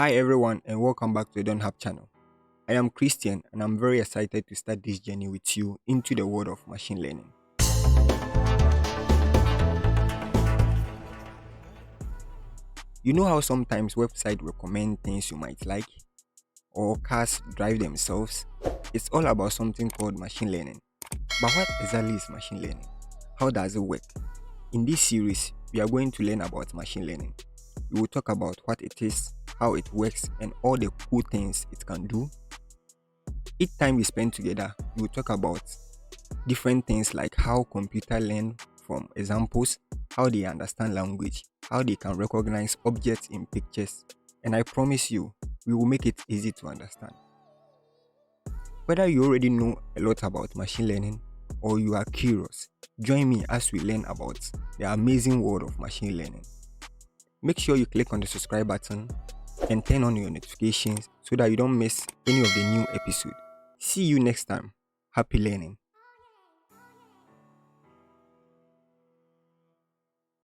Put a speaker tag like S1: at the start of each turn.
S1: Hi everyone and welcome back to the Don't Have channel. I am Christian and I'm very excited to start this journey with you into the world of machine learning. You know how sometimes websites recommend things you might like or cars drive themselves? It's all about something called machine learning. But what exactly is machine learning? How does it work? In this series, we are going to learn about machine learning. We will talk about what it is, how it works, and all the cool things it can do. Each time we spend together, we will talk about different things like how computer learn from examples, how they understand language, how they can recognize objects in pictures, and I promise you, we will make it easy to understand. Whether you already know a lot about machine learning or you are curious, join me as we learn about the amazing world of machine learning. Make sure you click on the subscribe button and turn on your notifications so that you don't miss any of the new episode. See you next time. Happy learning.